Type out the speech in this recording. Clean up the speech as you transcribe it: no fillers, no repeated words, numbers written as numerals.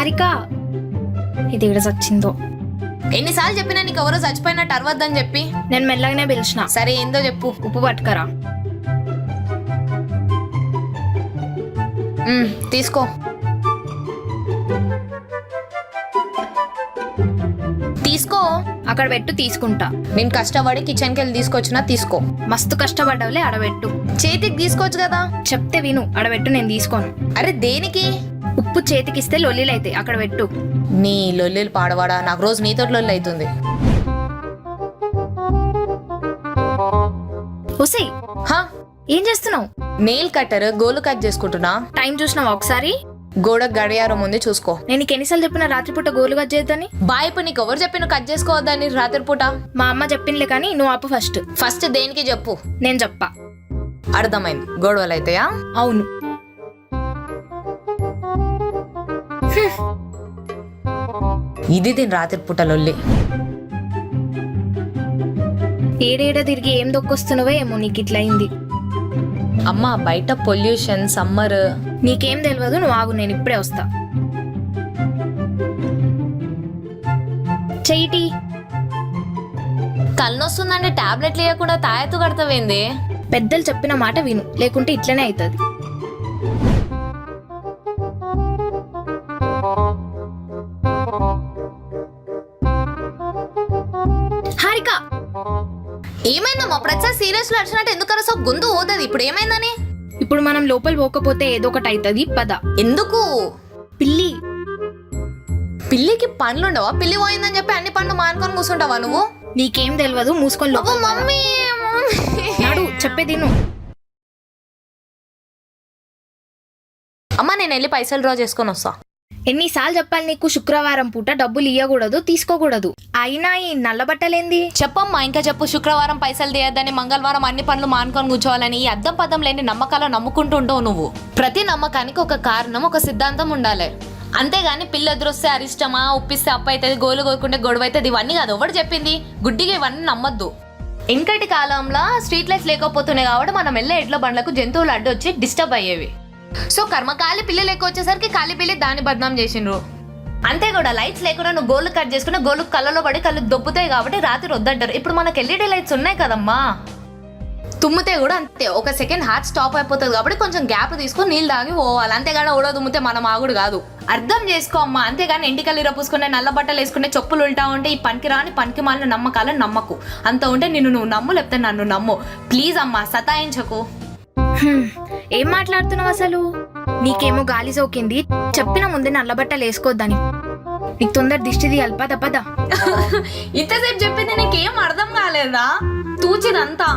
హారిక ఇది ఇక్కడ చచ్చిందో. ఎన్నిసార్లు చెప్పినా నీకు ఎవరో చచ్చిపోయినట్టు అరవద్దని చెప్పి. నేను మెల్లగానే పిలిచిన. సరే ఏందో చెప్పు. ఉప్పు పట్టుకరా. తీసుకో. తీసుకో. అక్కడ పెట్టు, తీసుకుంటా. నేను కష్టపడి కిచెన్కి వెళ్ళి తీసుకొచ్చినా తీసుకో. మస్తు కష్టపడ్డావులే, అడబెట్టు. చేతికి తీసుకోవచ్చు కదా. చెప్తే విను, అడబెట్టు, నేను తీసుకోను. అరే దేనికి? ఉప్పు చేతికిస్తే లొల్లిలు అయితే అక్కడ పెట్టు. నీ లొల్లిలు పాడవాడా, నాకు రోజు నీతో లొల్లి అవుతుంది. ఒసేయ్, ఏం చేస్తున్నావు? నెయిల్ కట్టర్ గోలు కట్ చేసుకుంటున్నా. టైం చూసినావా ఒకసారి? గోడ గడియారం ఉంది చూసుకో. నేను నీకు ఎన్నిసార్లు చెప్పిన రాత్రిపూట గోలు కట్ చేయొద్దని? బాయ్ నీకు ఎవరు చెప్పిన కట్ చేసుకోవద్దని రాత్రిపూట? మా అమ్మ చెప్పిందిలే, కానీ నువ్వు ఆపు ఫస్ట్. ఫస్ట్ దేనికి చెప్పు. నేను చెప్పా. అర్థమైంది, గొడవలు అయితాయా? అవును. ఇది దీని రాత్రిపూట లొల్లి. ఏడేడ తిరిగి ఏం దొక్కొస్తున్నావో ఏమో, నీకు ఇట్లా అయింది. అమ్మా బయట పొల్యూషన్, సమ్మర్. నీకేం తెలియదు, నువ్వు ఆగు, నేను ఇప్పుడే వస్తా. చెయ్యిటి. తలనొస్తుందంటే టాబ్లెట్లు ఇవ్వకుండా తాయెత్తు కడతావేంది? పెద్దలు చెప్పిన మాట విను, లేకుంటే ఇట్లనే అవుతుంది. హారిక, ఏమైందమ్మా? ప్రతిసారి సీరియస్ లో అడిచినట్టు ఎందుకు అరసో? గొంతు పోతుంది. ఇప్పుడు ఏమైందని? ఇప్పుడు మనం లోపల పోకపోతే ఏదో ఒకటి అవుతుంది. పద. ఎందుకు? పిల్లి. పిల్లికి పండ్లు ఉండవా? పిల్లి పోయిందని చెప్పి అన్ని పండ్లు మానుకొని కూర్చుంటావా నువ్వు? నీకేం తెలియదు, మూసుకొని మమ్మీ నాడు చెప్పేది. అమ్మా నేను వెళ్ళి పైసలు డ్రా చేసుకొని వస్తా. ఎన్నిసార్లు చెప్పాలి నీకు? శుక్రవారం పూట డబ్బులు ఇవ్వకూడదు, తీసుకోకూడదు. అయినా ఈ నల్ల బట్టలేంది? చెప్పమ్మా, ఇంకా చెప్పు. శుక్రవారం పైసలు తీయద్దని, మంగళవారం అన్ని పనులు మానుకొని కూర్చోవాలని ఈ అద్దం పదం లేని నమ్మకాలు నమ్ముకుంటూ ఉండవు నువ్వు. ప్రతి నమ్మకానికి ఒక కారణం, ఒక సిద్ధాంతం ఉండాలి. అంతేగాని పిల్ల ఎదురొస్తే అరిష్టమా, ఉప్పిస్తే అప్పు అవుతుంది, గోలు కోరుకుంటే గొడవ అవుతుంది, ఇవన్నీ కాదు. ఎవడు చెప్పింది? గుడ్డిగా ఇవన్నీ నమ్మద్దు. ఇంకటి కాలంలో స్ట్రీట్ లైట్స్ లేకపోతున్నాయి కాబట్టి మనం వెళ్ళే ఎడ్ల బండ్లకు జంతువులు అడ్డొచ్చి డిస్టర్బ్ అయ్యేవి. సో కర్మకాలి పిల్లలు ఎక్కువ వచ్చేసరికి కాలి పిల్లి దాన్ని బద్నాం చేసిండ్రు. అంతే కూడా లైట్స్ లేకుండా నువ్వు గోళ్ళు కట్ చేసుకుని గోళ్ళు కళ్ళలో పడి కళ్ళు దొబ్బుతాయి కాబట్టి రాత్రి వద్దంటారు. ఇప్పుడు మనకు ఎల్ఈడి లైట్స్ ఉన్నాయి కదమ్మా. తుమ్మితే కూడా అంతే, ఒక సెకండ్ హార్ట్ స్టాప్ అయిపోతుంది కాబట్టి కొంచెం గ్యాప్ తీసుకొని నీళ్ళు తాగి పోవాలి. అంతేగాని ఓడో తుమ్మితే మనం ఆగుడు కాదు. అర్థం చేసుకో అమ్మా. అంతేగాని ఎంటికలు ఇరపూసుకునే, నల్ల బట్టలు వేసుకునే, చెప్పులు ఉంటా ఉంటే ఈ పనికి రాని పనికి మాలిన నమ్మకాలను నమ్మకు. అంత ఉంటే నిన్ను నువ్వు నమ్ము, లేకపోతే నన్ను నమ్ము. ప్లీజ్ అమ్మా, సతాయించకు. ఏం మాట్లాడుతున్నావు అసలు? నీకేమో గాలి సోకింది, చెప్పిన ముందే నల్ల బట్టలు వేసుకోవద్దని. నీకు తొందర దిష్టి తీయాలి. పద పద. ఇంతసేపు చెప్పింది నీకేం అర్థం కాలేదా? తూచిదంతా